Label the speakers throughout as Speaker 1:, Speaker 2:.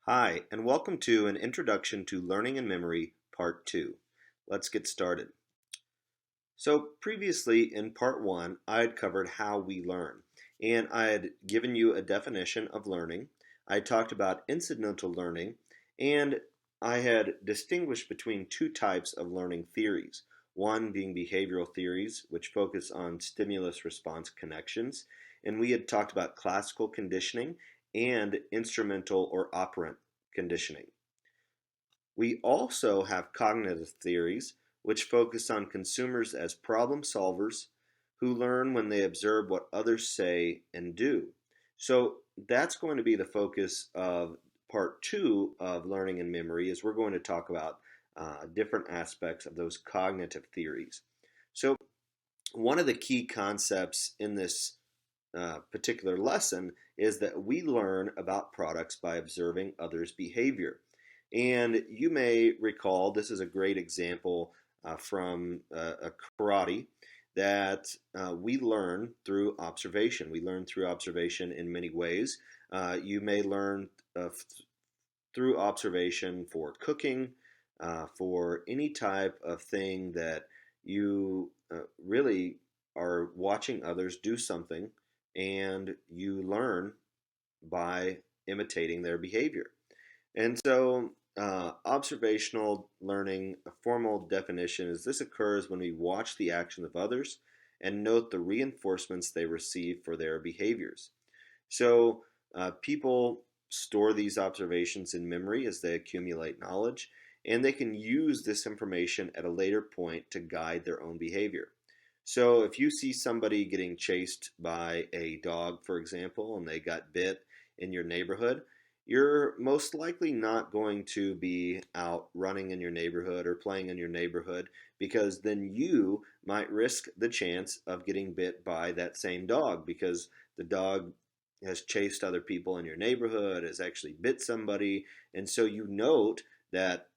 Speaker 1: Hi, and welcome to an Introduction to Learning and Memory, Part 2. Let's get started. So, previously in Part 1, I had covered how we learn, and I had given you a definition of learning. I had talked about incidental learning, and I had distinguished between two types of learning theories. One being behavioral theories, which focus on stimulus response connections, and we had talked about classical conditioning and instrumental or operant conditioning. We also have cognitive theories, which focus on consumers as problem solvers who learn when they observe what others say and do. So that's going to be the focus of part two of learning and memory, is we're going to talk about different aspects of those cognitive theories. So one of the key concepts in this particular lesson is that we learn about products by observing others' behavior. And you may recall, this is a great example from a karate, that we learn through observation. We learn through observation in many ways. You may learn through observation for cooking, for any type of thing that you really are watching others do something, and you learn by imitating their behavior. And so, observational learning, a formal definition is this occurs when we watch the actions of others and note the reinforcements they receive for their behaviors. So, people store these observations in memory as they accumulate knowledge, and they can use this information at a later point to guide their own behavior. So, if you see somebody getting chased by a dog, for example, and they got bit in your neighborhood, you're most likely not going to be out running in your neighborhood or playing in your neighborhood, because then you might risk the chance of getting bit by that same dog, because the dog has chased other people in your neighborhood, has actually bit somebody. And so you note that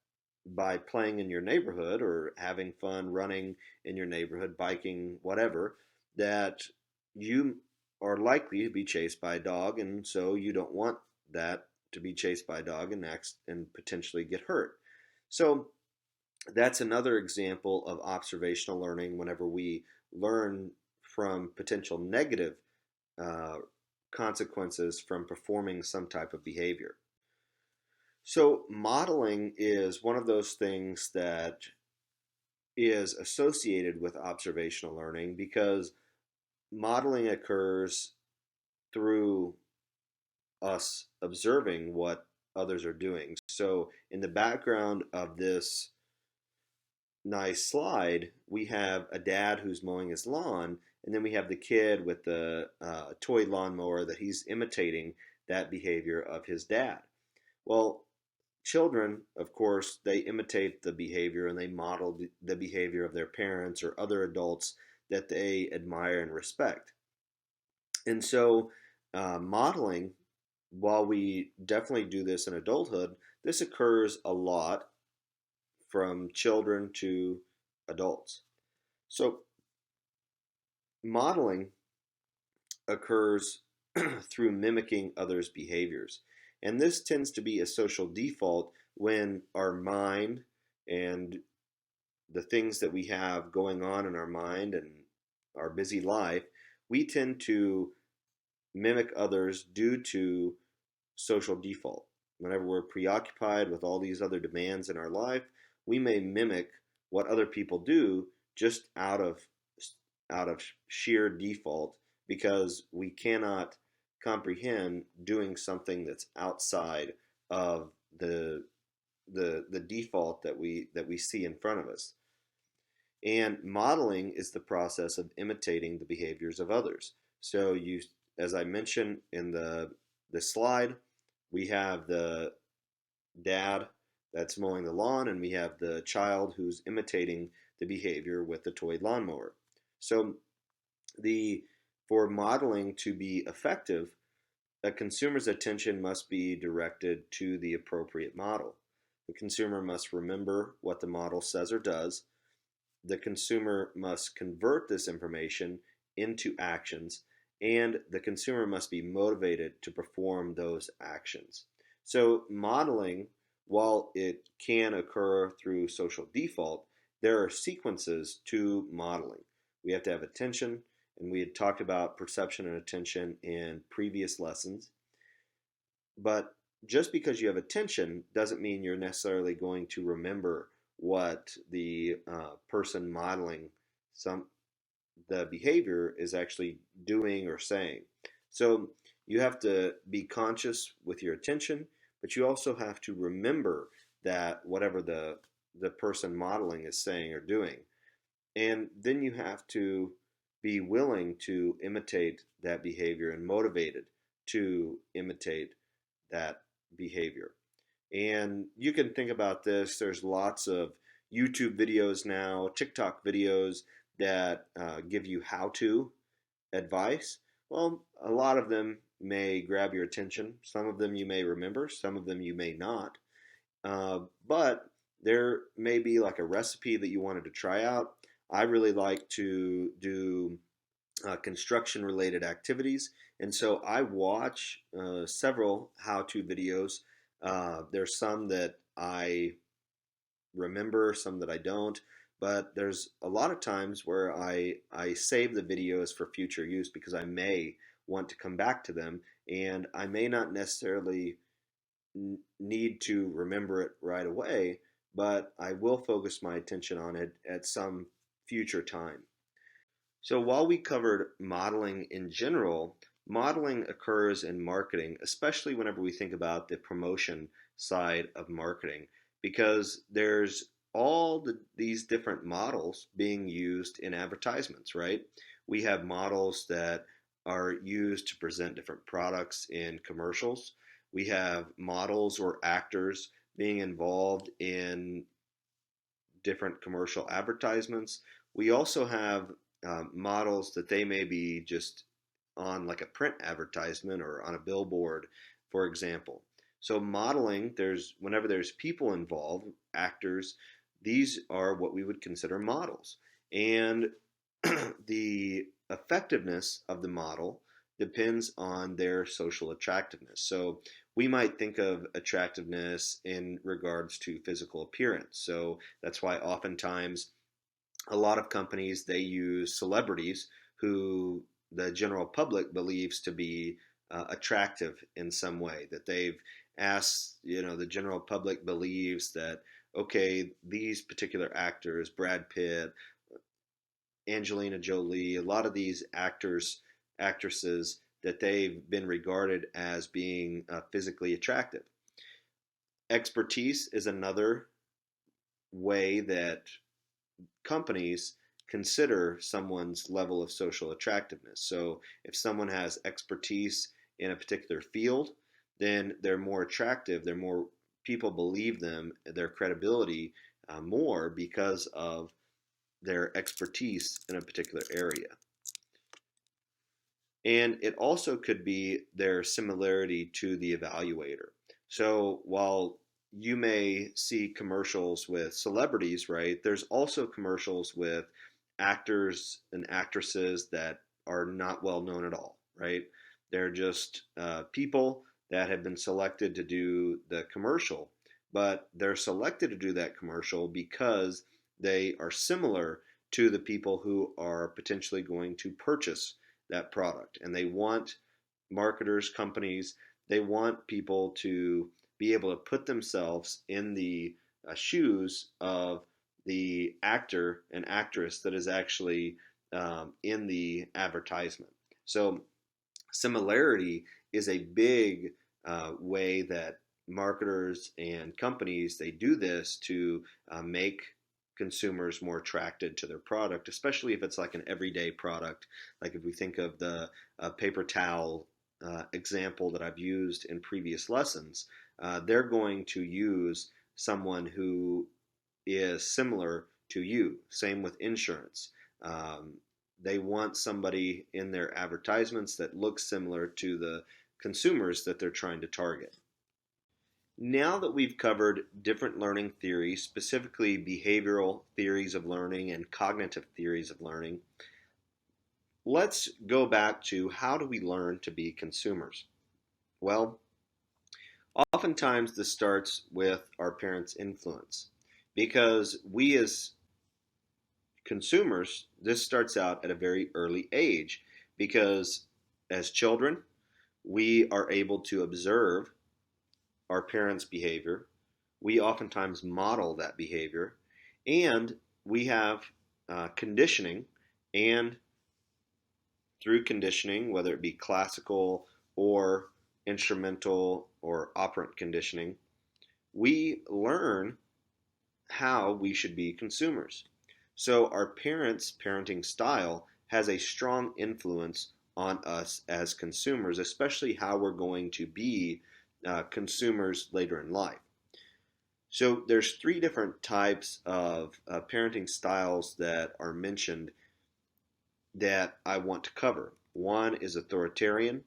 Speaker 1: by playing in your neighborhood or having fun running in your neighborhood, biking, whatever, that you are likely to be chased by a dog, and so you don't want that to be chased by a dog and potentially get hurt. So that's another example of observational learning whenever we learn from potential negative uh, consequences from performing some type of behavior. So, modeling is one of those things that is associated with observational learning, because modeling occurs through us observing what others are doing. So, in the background of this nice slide, we have a dad who's mowing his lawn, and then we have the kid with the toy lawnmower that he's imitating that behavior of his dad. Well, children, of course, they imitate the behavior and they model the behavior of their parents or other adults that they admire and respect. And so, modeling, while we definitely do this in adulthood, this occurs a lot from children to adults. So, modeling occurs through mimicking others' behaviors. And this tends to be a social default when our mind and the things that we have going on in our mind and our busy life, we tend to mimic others due to social default. Whenever we're preoccupied with all these other demands in our life, we may mimic what other people do just out of sheer default, because we cannot comprehend doing something that's outside of the default that we see in front of us. And modeling is the process of imitating the behaviors of others. So you, as I mentioned in the slide, we have the dad that's mowing the lawn, and we have the child who's imitating the behavior with the toy lawnmower. So the for modeling to be effective, a consumer's attention must be directed to the appropriate model. The consumer must remember what the model says or does. The consumer must convert this information into actions, and the consumer must be motivated to perform those actions. So, modeling, while it can occur through social default, there are sequences to modeling. We have to have attention, and we had talked about perception and attention in previous lessons. But just because you have attention doesn't mean you're necessarily going to remember what the person modeling some the behavior is actually doing or saying. So you have to be conscious with your attention, but you also have to remember that whatever the person modeling is saying or doing. And then you have to be willing to imitate that behavior and motivated to imitate that behavior. And you can think about this. There's lots of YouTube videos now, TikTok videos that give you how to advice. Well, a lot of them may grab your attention. Some of them you may remember, some of them you may not. But there may be like a recipe that you wanted to try out. I really like to do construction related activities. And so I watch several how to videos. There's some that I remember, some that I don't. But there's a lot of times where I save the videos for future use because I may want to come back to them and I may not necessarily need to remember it right away, but I will focus my attention on it at some future time. So while we covered modeling in general, modeling occurs in marketing, especially whenever we think about the promotion side of marketing, because there's these different models being used in advertisements, right? We have models that are used to present different products in commercials. We have models or actors being involved in different commercial advertisements. We also have models that they may be just on like a print advertisement or on a billboard, for example. So modeling, there's whenever there's people involved, actors, these are what we would consider models. And the effectiveness of the model depends on their social attractiveness. So we might think of attractiveness in regards to physical appearance. So that's why oftentimes a lot of companies they use celebrities who the general public believes to be attractive in some way, that they've asked, the general public believes that, okay, these particular actors, Brad Pitt, Angelina Jolie, a lot of these actresses, that they've been regarded as being physically attractive. Expertise is another way that companies consider someone's level of social attractiveness. So if someone has expertise in a particular field, then they're more attractive. They're more people believe them, their credibility more because of their expertise in a particular area. And it also could be their similarity to the evaluator. So while you may see commercials with celebrities, right? There's also commercials with actors and actresses that are not well known at all, right? They're just people that have been selected to do the commercial, but they're selected to do that commercial because they are similar to the people who are potentially going to purchase that product. And they want marketers, companies, they want people to be able to put themselves in the shoes of the actor and actress that is actually in the advertisement. So similarity is a big way that marketers and companies they do this to make consumers more attracted to their product, especially if it's like an everyday product. Like if we think of the paper towel example that I've used in previous lessons, they're going to use someone who is similar to you. Same with insurance. They want somebody in their advertisements that looks similar to the consumers that they're trying to target. Now that we've covered different learning theories, specifically behavioral theories of learning and cognitive theories of learning, let's go back to how do we learn to be consumers? Well, Oftentimes, this starts with our parents' influence because we as consumers, this starts out at a very early age because as children, we are able to observe our parents' behavior. We oftentimes model that behavior, and we have conditioning, and through conditioning, whether it be classical or instrumental or operant conditioning, we learn how we should be consumers. So our parents' parenting style has a strong influence on us as consumers, especially how we're going to be consumers later in life. So there's three different types of parenting styles that are mentioned that I want to cover. One is authoritarian,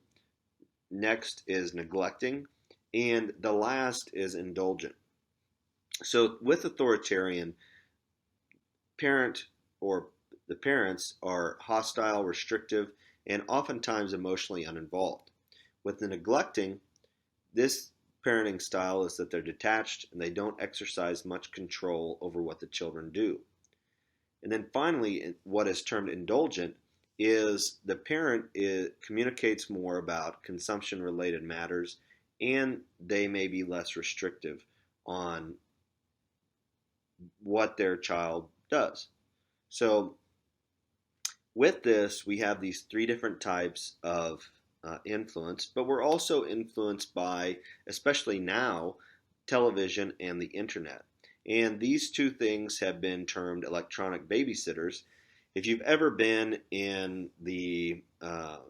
Speaker 1: next is neglecting, and the last is indulgent. So with authoritarian, parent or the parents are hostile, restrictive, and oftentimes emotionally uninvolved. With the neglecting, this parenting style is that they're detached and they don't exercise much control over what the children do. And then finally, what is termed indulgent is the parent communicates more about consumption related matters and they may be less restrictive on what their child does. So, with this, we have these three different types of influence, but we're also influenced by, especially now, television and the internet. And these two things have been termed electronic babysitters. If you've ever been in a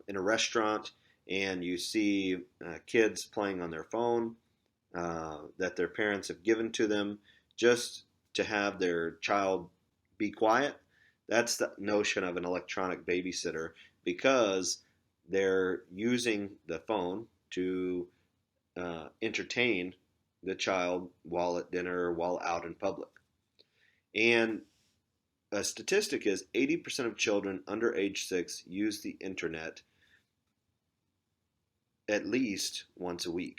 Speaker 1: restaurant and you see kids playing on their phone that their parents have given to them just to have their child be quiet, that's the notion of an electronic babysitter because they're using the phone to entertain the child while at dinner or while out in public. And a statistic is 80% of children under age 6 use the internet at least once a week.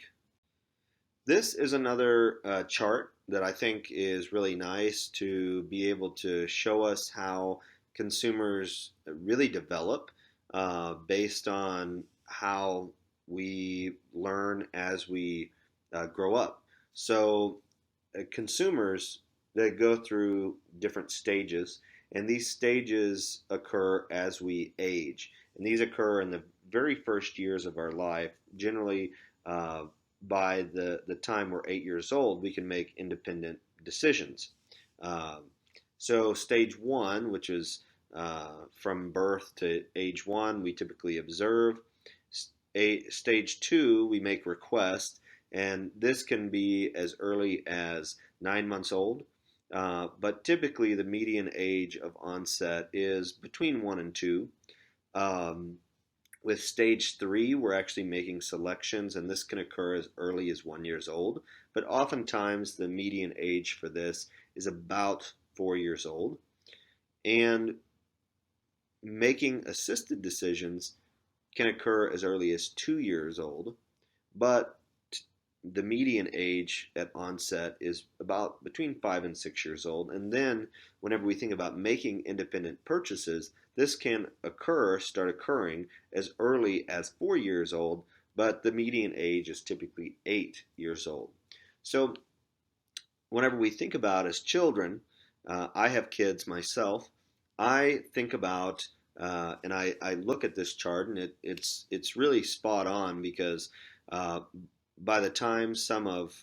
Speaker 1: This is another chart that I think is really nice to be able to show us how consumers really develop based on how we learn as we grow up. So, consumers, they go through different stages, and these stages occur as we age. And these occur in the very first years of our life, generally. By the time we're 8 years old, we can make independent decisions. Um, so, stage one, which is from birth to age one, we typically observe. Stage two, we make requests, and this can be as early as 9 months old. But typically, the median age of onset is between 1 and 2. Um, with stage three, we're actually making selections, and this can occur as early as 1 years old. But oftentimes, the median age for this is about 4 years old. And making assisted decisions can occur as early as 2 years old, but the median age at onset is about between 5 and 6 years old. And then, whenever we think about making independent purchases, this can start occurring as early as 4 years old, but the median age is typically 8 years old. So, whenever we think about as children, I have kids myself. I think about and I look at this chart, and it's really spot on because uh, by the time some of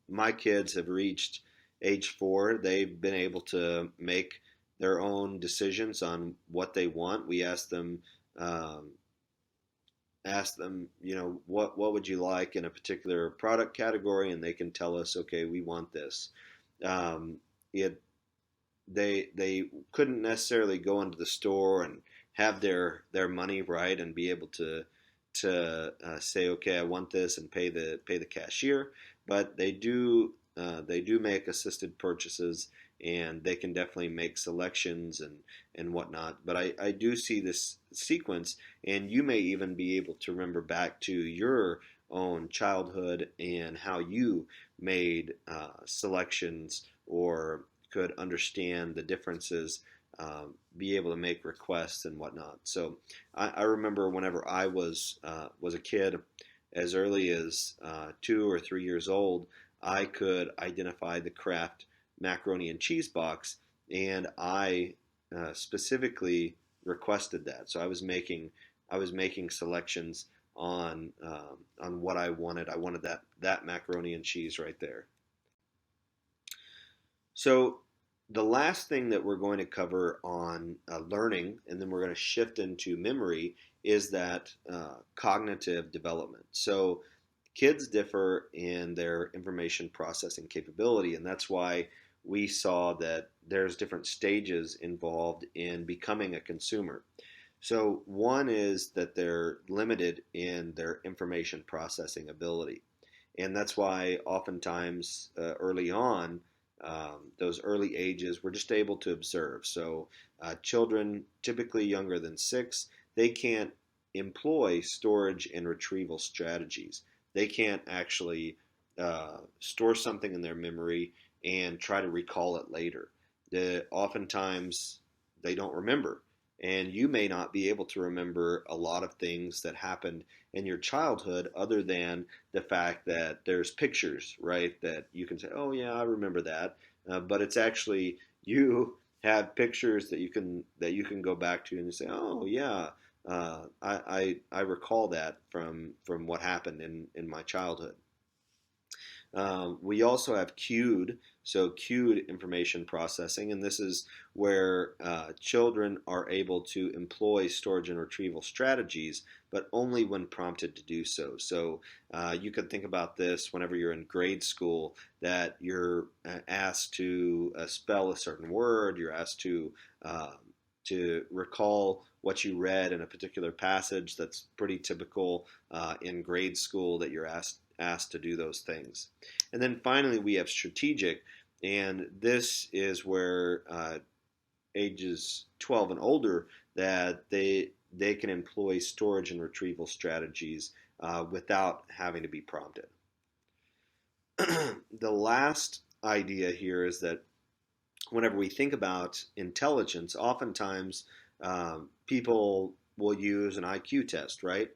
Speaker 1: my kids have reached age 4, they've been able to make their own decisions on what they want. We um, ask them, what would you like in a particular product category, and they can tell us, okay, we want this. Um, it they couldn't necessarily go into the store and have their money right and be able to say, okay, I want this, and pay the cashier, but they do make assisted purchases, and they can definitely make selections and whatnot. But I do see this sequence, and you may even be able to remember back to your own childhood and how you made selections or could understand the differences, be able to make requests and whatnot. So I remember whenever I was a kid, as early as 2 or 3 years old, I could identify the Kraft macaroni and cheese box, and I specifically requested that. So I was making selections on what I wanted. I wanted that macaroni and cheese right there. So the last thing that we're going to cover on learning, and then we're going to shift into memory, is that cognitive development. So kids differ in their information processing capability, and that's why we saw that there's different stages involved in becoming a consumer. So one is that they're limited in their information processing ability. And that's why oftentimes early on, those early ages, we're just able to observe. So children, typically younger than 6, they can't employ storage and retrieval strategies. They can't actually store something in their memory and try to recall it later. Oftentimes, they don't remember. And you may not be able to remember a lot of things that happened in your childhood other than the fact that there's pictures, right? That you can say, oh, yeah, I remember that. But it's actually you have pictures that you can go back to and you say, oh, yeah, I recall that from what happened in my childhood. We also have cued information processing, and this is where children are able to employ storage and retrieval strategies, but only when prompted to do so. So you can think about this whenever you're in grade school, that you're asked to spell a certain word, you're asked to recall what you read in a particular passage. That's pretty typical in grade school, that you're asked to do those things. And then finally, we have strategic, and this is where ages 12 and older, that they can employ storage and retrieval strategies without having to be prompted. The last idea here is that whenever we think about intelligence, oftentimes people will use an IQ test, right?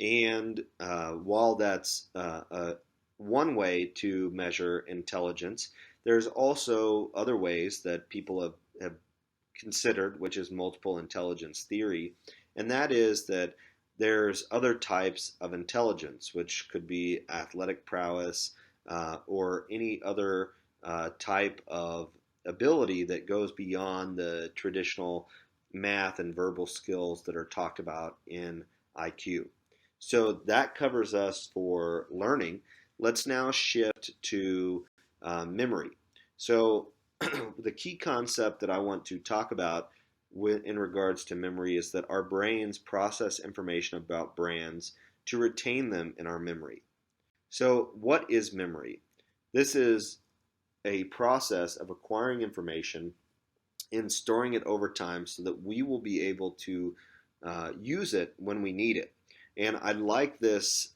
Speaker 1: And while that's one way to measure intelligence, there's also other ways that people have considered, which is multiple intelligence theory, and that is that there's other types of intelligence, which could be athletic prowess or any other type of ability that goes beyond the traditional math and verbal skills that are talked about in IQ. So that covers us for learning. Let's now shift to memory. So the key concept that I want to talk about in regards to memory is that our brains process information about brands to retain them in our memory. So what is memory? This is a process of acquiring information and storing it over time so that we will be able to use it when we need it. And I like this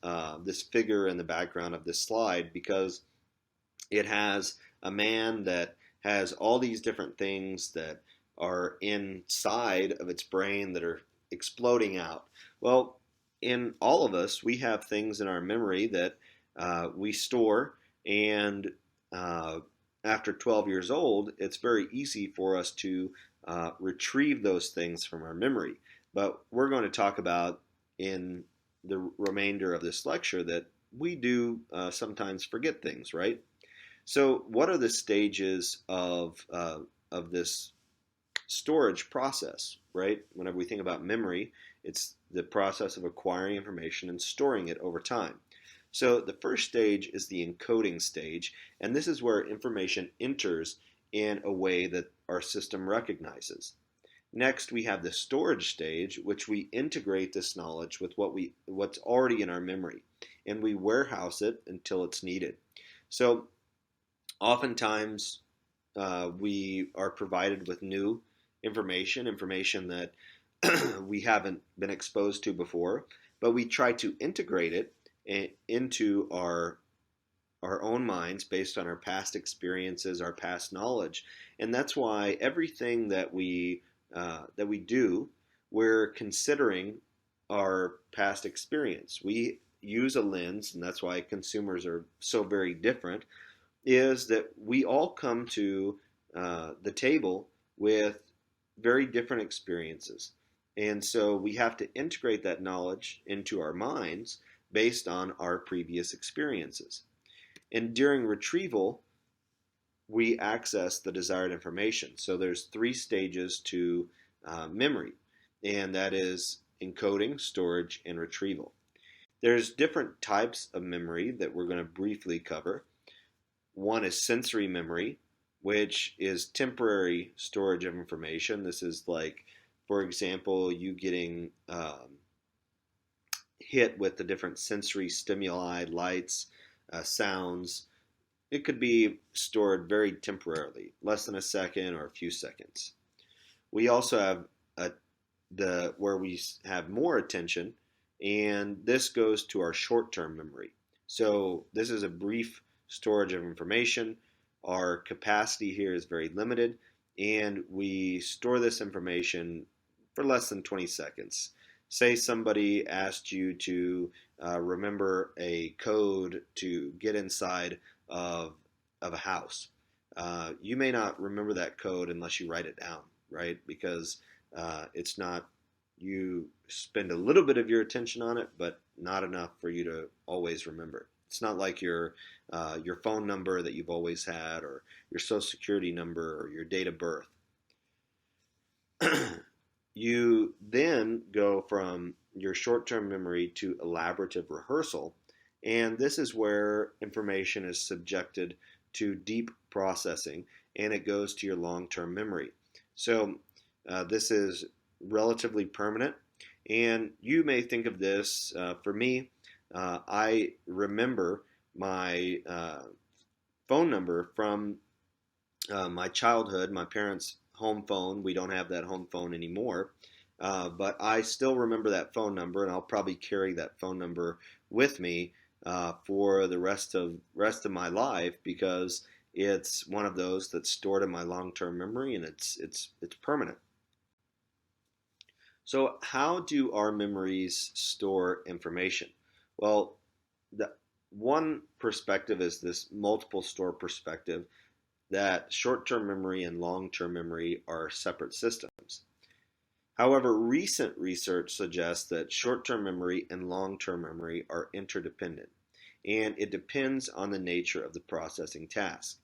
Speaker 1: figure in the background of this slide because it has a man that has all these different things that are inside of its brain that are exploding out. Well, in all of us, we have things in our memory that we store, and after 12 years old, it's very easy for us to retrieve those things from our memory. But we're going to talk about in the remainder of this lecture that we do sometimes forget things, right? So, what are the stages of this storage process, right? Whenever we think about memory, it's the process of acquiring information and storing it over time. So, the first stage is the encoding stage, and this is where information enters in a way that our system recognizes. Next, we have the storage stage, which we integrate this knowledge with what's already in our memory, and we warehouse it until it's needed. So, oftentimes, we are provided with new information that we haven't been exposed to before, but we try to integrate it into our own minds based on our past experiences, our past knowledge, and that's why everything that we do, we're considering our past experience. We use a lens, and that's why consumers are so very different. Is that we all come to the table with very different experiences, and so we have to integrate that knowledge into our minds based on our previous experiences. And during retrieval, we access the desired information. So there's three stages to memory, and that is encoding, storage, and retrieval. There's different types of memory that we're going to briefly cover. One is sensory memory, which is temporary storage of information. This is like, for example, you getting hit with the different sensory stimuli, lights, sounds. It could be stored very temporarily, less than a second or a few seconds. We also have the where we have more attention, and this goes to our short-term memory. So this is a brief storage of information. Our capacity here is very limited, and we store this information for less than 20 seconds. Say somebody asked you to remember a code to get inside of a house. You may not remember that code unless you write it down, right? Because it's not, you spend a little bit of your attention on it, but not enough for you to always remember. It's not like your phone number that you've always had, or your social security number, or your date of birth. You then go from your short-term memory to elaborative rehearsal, and this is where information is subjected to deep processing, and it goes to your long-term memory. So this is relatively permanent, and you may think of this, for me, I remember my phone number from my childhood, my parents' home phone. We don't have that home phone anymore, but I still remember that phone number, and I'll probably carry that phone number with me for the rest of my life, because it's one of those that's stored in my long-term memory, and it's permanent. So how do our memories store information? Well, the one perspective is this multiple store perspective, that short-term memory and long-term memory are separate systems. However, recent research suggests that short-term memory and long-term memory are interdependent, and it depends on the nature of the processing task.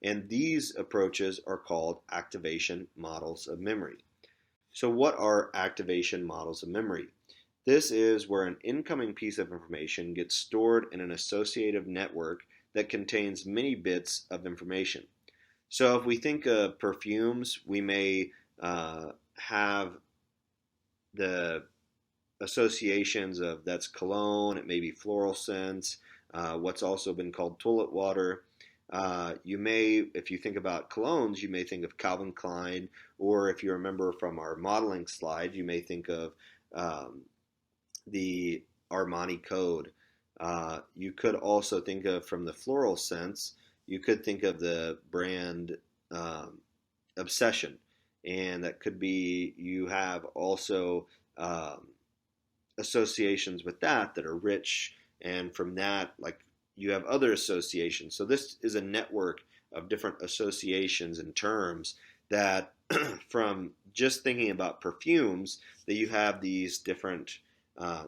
Speaker 1: And these approaches are called activation models of memory. So what are activation models of memory? This is where an incoming piece of information gets stored in an associative network that contains many bits of information. So if we think of perfumes, we may have the associations of that's cologne, it may be floral scents, what's also been called toilet water. You may, if you think about colognes, you may think of Calvin Klein, or if you remember from our modeling slide, you may think of the Armani Code. You could also think of, from the floral scents, you could think of the brand Obsession, and that could be, you have also associations with that are rich, and from that, like, you have other associations. So this is a network of different associations and terms that from just thinking about perfumes, that you have these different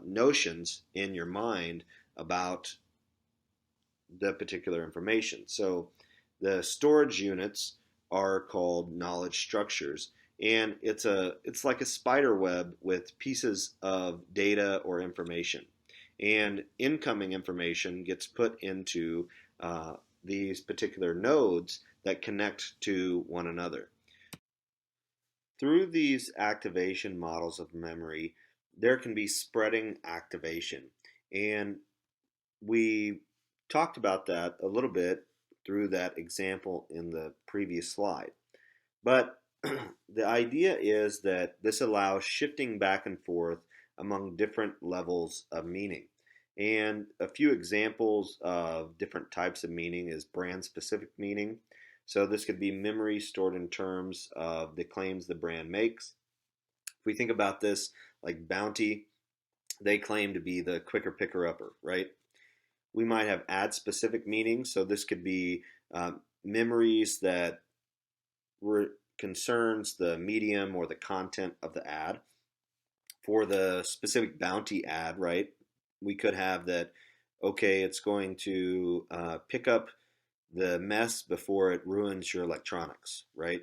Speaker 1: notions in your mind about the particular information. So the storage units are called knowledge structures, and it's like a spider web with pieces of data or information. And incoming information gets put into these particular nodes that connect to one another. Through these activation models of memory, there can be spreading activation. And we talked about that a little bit through that example in the previous slide. But the idea is that this allows shifting back and forth among different levels of meaning. And a few examples of different types of meaning is brand specific meaning. So this could be memory stored in terms of the claims the brand makes. If we think about this, like Bounty, they claim to be the quicker picker upper, right? We might have ad specific meaning. So this could be memories that concerns the medium or the content of the ad. For the specific Bounty ad, right? We could have that, okay, it's going to pick up the mess before it ruins your electronics, right?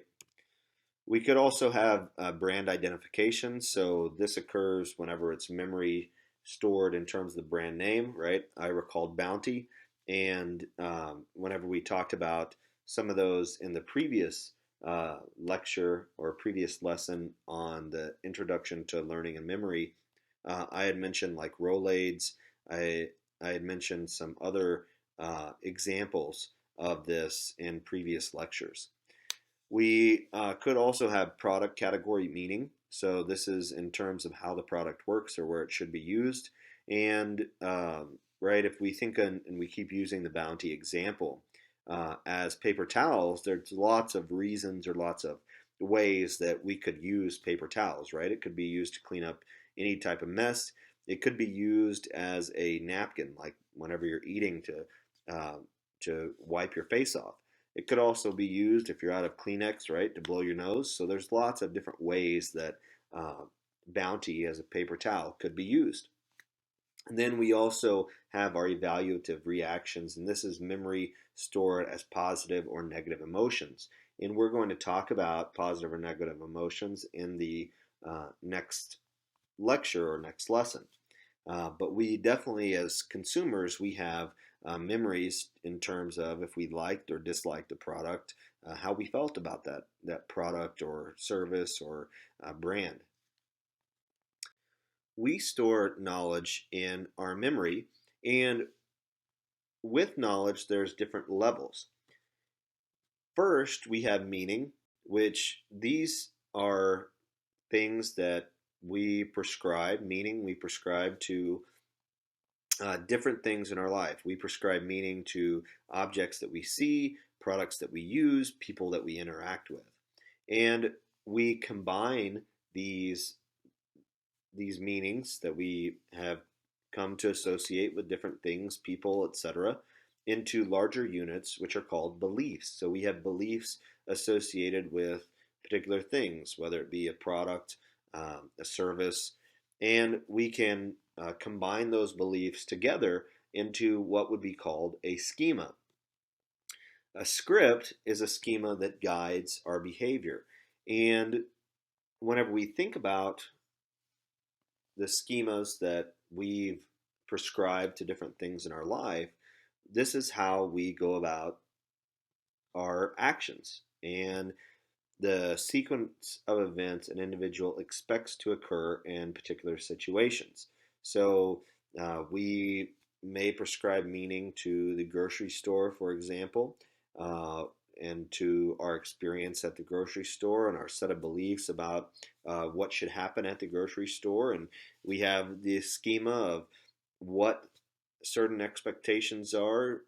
Speaker 1: We could also have brand identification. So this occurs whenever it's memory stored in terms of the brand name, right? I recalled Bounty. And whenever we talked about some of those in the previous lecture or previous lesson on the introduction to learning and memory, I had mentioned like Rolaids. I had mentioned some other examples of this in previous lectures. We could also have product category meaning. So this is in terms of how the product works or where it should be used. And right, if we think and we keep using the Bounty example as paper towels, there's lots of reasons or lots of ways that we could use paper towels, right? It could be used to clean up any type of mess. It could be used as a napkin, like whenever you're eating to wipe your face off. It could also be used if you're out of Kleenex, right, to blow your nose. So there's lots of different ways that Bounty as a paper towel could be used. And then we also have our evaluative reactions, and this is memory stored as positive or negative emotions. And we're going to talk about positive or negative emotions in the next lecture or next lesson. But we definitely, as consumers, we have memories in terms of if we liked or disliked a product, how we felt about that product or service or brand. We store knowledge in our memory, and with knowledge, there's different levels. First, we have meaning, which these are things that we prescribe, meaning we prescribe to different things in our life. We prescribe meaning to objects that we see, products that we use, people that we interact with. And we combine these meanings that we have come to associate with different things, people, etc., into larger units, which are called beliefs. So we have beliefs associated with particular things, whether it be a product, a service, and we can combine those beliefs together into what would be called a schema. A script is a schema that guides our behavior. And whenever we think about the schemas that we've prescribed to different things in our life, this is how we go about our actions and the sequence of events an individual expects to occur in particular situations. So we may prescribe meaning to the grocery store, for example, and to our experience at the grocery store and our set of beliefs about what should happen at the grocery store. And we have the schema of what certain expectations are.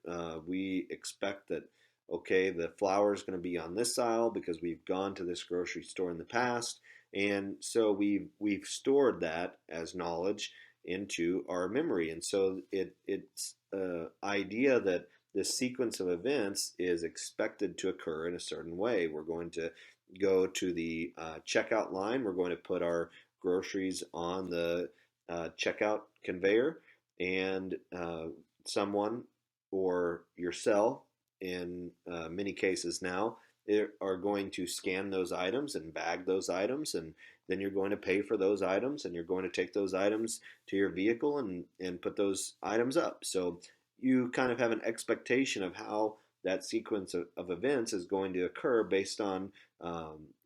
Speaker 1: We expect that, okay, the flour is going to be on this aisle because we've gone to this grocery store in the past. And so we've stored that as knowledge into our memory. And so it's an idea that this sequence of events is expected to occur in a certain way. We're going to go to the checkout line. We're going to put our groceries on the checkout conveyor, and someone or yourself, in many cases now, are going to scan those items and bag those items, and then you're going to pay for those items, and you're going to take those items to your vehicle and put those items up. So you kind of have an expectation of how that sequence of events is going to occur based on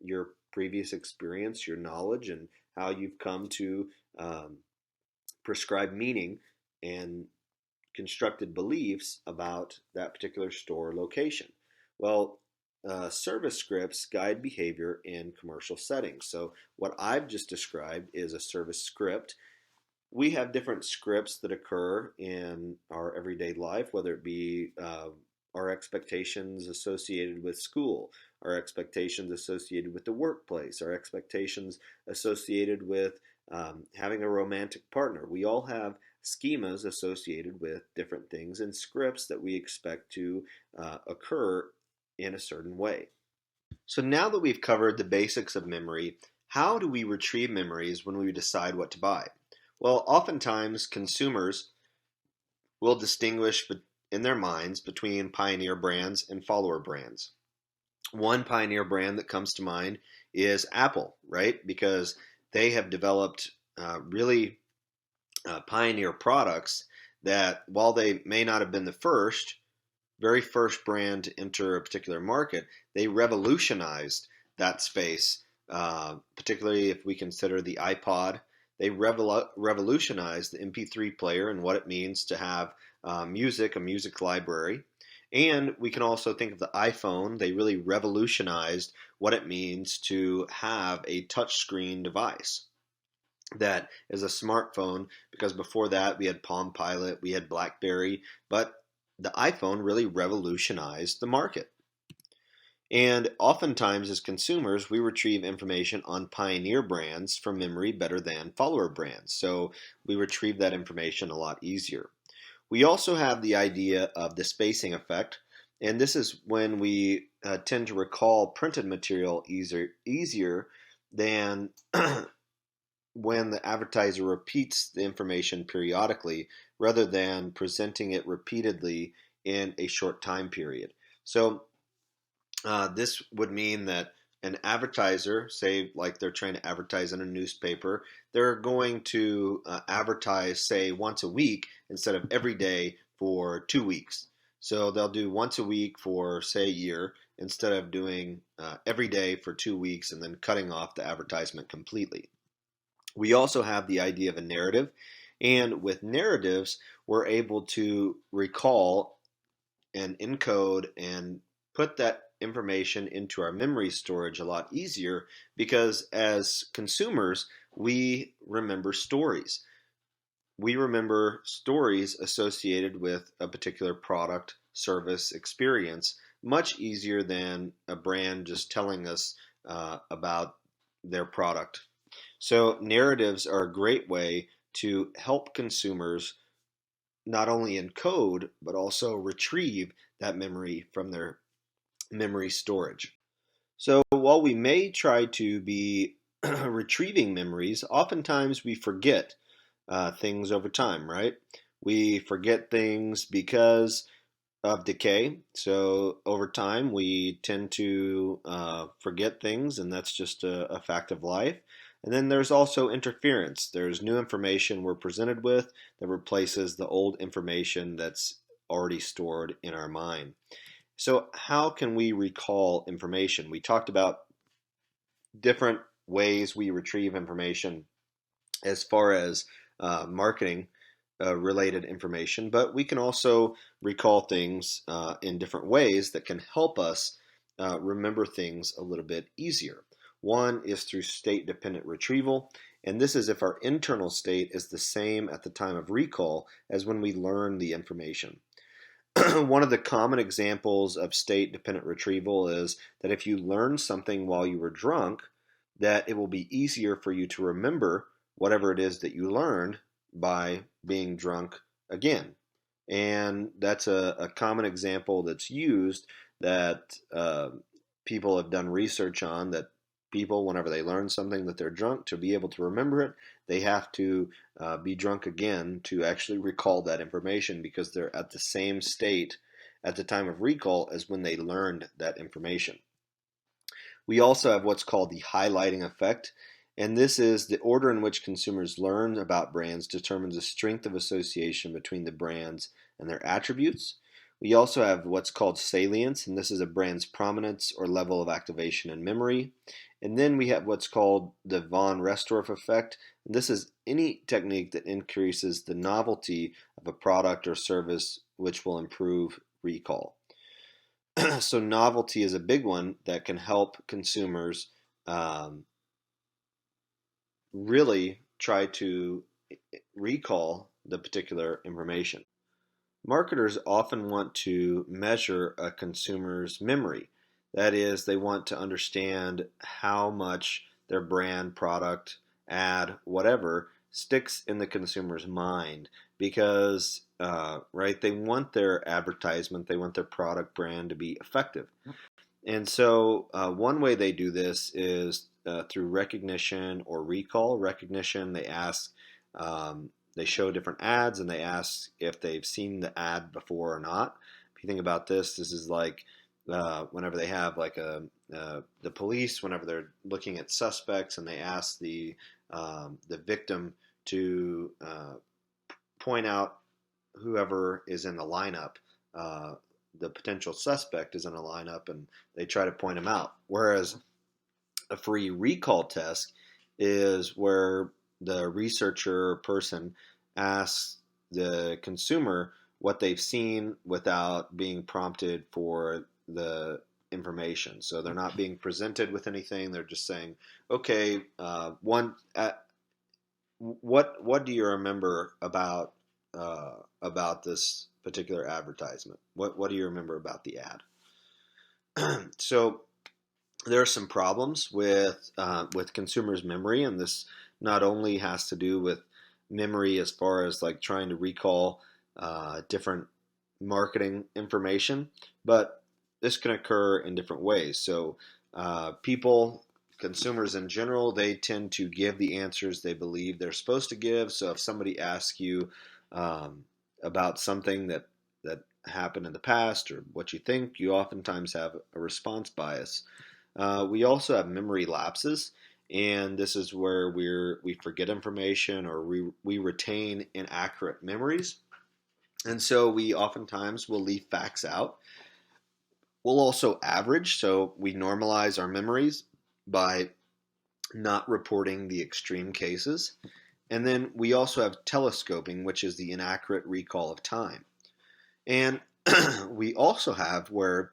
Speaker 1: your previous experience, your knowledge, and how you've come to prescribe meaning and constructed beliefs about that particular store location. Well, service scripts guide behavior in commercial settings. So what I've just described is a service script. we have different scripts that occur in our everyday life, whether it be our expectations associated with school, our expectations associated with the workplace, our expectations associated with having a romantic partner. We all have schemas associated with different things and scripts that we expect to occur in a certain way. So now that we've covered the basics of memory, how do we retrieve memories when we decide what to buy? Well, oftentimes consumers will distinguish in their minds between pioneer brands and follower brands. One pioneer brand that comes to mind is Apple, right? Because they have developed really pioneer products that, while they may not have been the very first brand to enter a particular market, they revolutionized that space, particularly if we consider the iPod. They revolutionized the MP3 player and what it means to have a music library. And we can also think of the iPhone. They really revolutionized what it means to have a touchscreen device that is a smartphone, because before that we had Palm Pilot, we had BlackBerry, but the iPhone really revolutionized the market. And oftentimes, as consumers, we retrieve information on pioneer brands from memory better than follower brands. So we retrieve that information a lot easier. We also have the idea of the spacing effect, and this is when we tend to recall printed material easier than when the advertiser repeats the information periodically rather than presenting it repeatedly in a short time period. So this would mean that an advertiser, say like they're trying to advertise in a newspaper, they're going to advertise, say, once a week instead of every day for 2 weeks. So they'll do once a week for, say, a year instead of doing every day for 2 weeks and then cutting off the advertisement completely. We also have the idea of a narrative, and with narratives, we're able to recall and encode and put that information into our memory storage a lot easier, because as consumers, we remember stories. We remember stories associated with a particular product, service, experience much easier than a brand just telling us about their product. So narratives are a great way to help consumers not only encode but also retrieve that memory from their memory storage. So while we may try to be retrieving memories, oftentimes we forget things over time, right? We forget things because of decay. So over time, we tend to forget things, and that's just a fact of life. And then there's also interference. There's new information we're presented with that replaces the old information that's already stored in our mind. So how can we recall information? We talked about different ways we retrieve information as far as marketing related information, but we can also recall things in different ways that can help us remember things a little bit easier. One is through state-dependent retrieval, and this is if our internal state is the same at the time of recall as when we learn the information. One of the common examples of state-dependent retrieval is that if you learn something while you were drunk, that it will be easier for you to remember whatever it is that you learned by being drunk again. And that's a common example that's used, that people have done research on, that people, whenever they learn something that they're drunk, to be able to remember it, they have to be drunk again to actually recall that information, because they're at the same state at the time of recall as when they learned that information. We also have what's called the highlighting effect, and this is the order in which consumers learn about brands determines the strength of association between the brands and their attributes. We also have what's called salience, and this is a brand's prominence or level of activation in memory. And then we have what's called the von Restorff effect. And this is any technique that increases the novelty of a product or service, which will improve recall. So novelty is a big one that can help consumers really try to recall the particular information. Marketers often want to measure a consumer's memory. That is, they want to understand how much their brand, product, ad, whatever sticks in the consumer's mind because, right, they want their advertisement, they want their product brand to be effective. And so, one way they do this is through recognition or recall. Recognition, they show different ads and they ask if they've seen the ad before or not. If you think about this, this is like whenever they have like the police, whenever they're looking at suspects and they ask the victim to point out whoever is in the lineup. The potential suspect is in a lineup and they try to point him out. Whereas a free recall test is where the researcher or person asks the consumer what they've seen without being prompted for the information. So they're not being presented with anything. They're just saying, okay, what do you remember about this particular advertisement? What do you remember about the ad? So there are some problems with consumers' memory, and this not only has to do with memory as far as like trying to recall different marketing information, but this can occur in different ways. So consumers in general, they tend to give the answers they believe they're supposed to give. So if somebody asks you about something that happened in the past or what you think, you oftentimes have a response bias. We also have memory lapses, and this is where we forget information or we retain inaccurate memories. And so we oftentimes will leave facts out. We'll also average, so we normalize our memories by not reporting the extreme cases. And then we also have telescoping, which is the inaccurate recall of time. And we also have where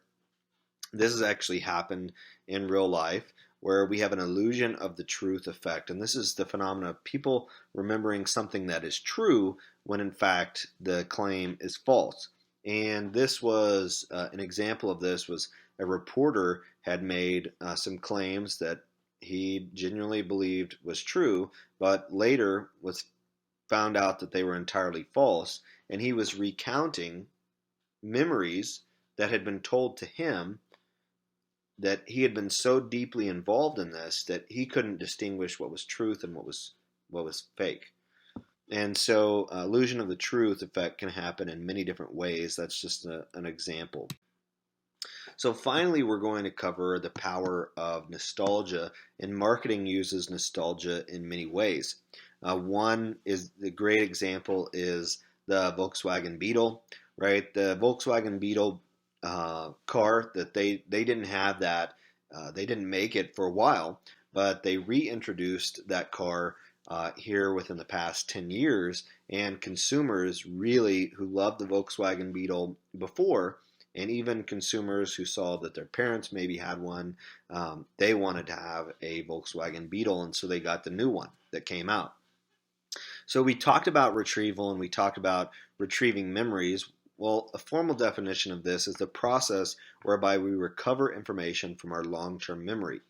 Speaker 1: this has actually happened in real life, where we have an illusion of the truth effect. And this is the phenomenon of people remembering something that is true when in fact the claim is false. And this was an example of this was a reporter had made some claims that he genuinely believed was true, but later was found out that they were entirely false. And he was recounting memories that had been told to him, that he had been so deeply involved in this that he couldn't distinguish what was truth and what was fake. And so illusion of the truth effect can happen in many different ways. That's just an example. So finally, we're going to cover the power of nostalgia, and marketing uses nostalgia in many ways. One is the great example is the Volkswagen Beetle, right? The Volkswagen Beetle car that they didn't have that, they didn't make it for a while, but they reintroduced that car here within the past 10 years, and consumers really who loved the Volkswagen Beetle before, and even consumers who saw that their parents maybe had one, they wanted to have a Volkswagen Beetle, and so they got the new one that came out. So we talked about retrieval and we talked about retrieving memories. Well, a formal definition of this is the process whereby we recover information from our long-term memory.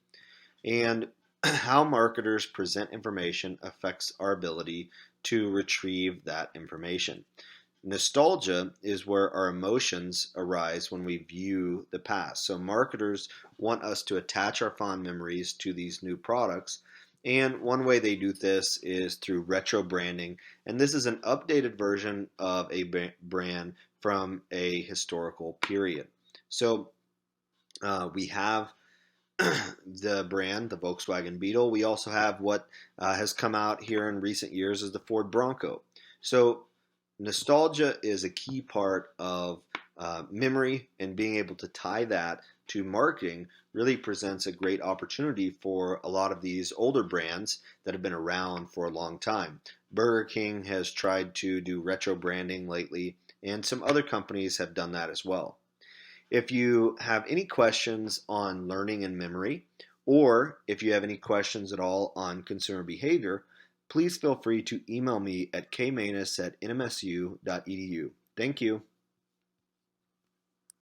Speaker 1: And how marketers present information affects our ability to retrieve that information. Nostalgia is where our emotions arise when we view the past. So marketers want us to attach our fond memories to these new products. And one way they do this is through retro branding. And this is an updated version of a brand from a historical period. So we have the brand, the Volkswagen Beetle. We also have what has come out here in recent years as the Ford Bronco. So nostalgia is a key part of memory, and being able to tie that to marketing really presents a great opportunity for a lot of these older brands that have been around for a long time. Burger King has tried to do retro branding lately, and some other companies have done that as well. If you have any questions on learning and memory, or if you have any questions at all on consumer behavior, please feel free to email me at kmanus@nmsu.edu. Thank you.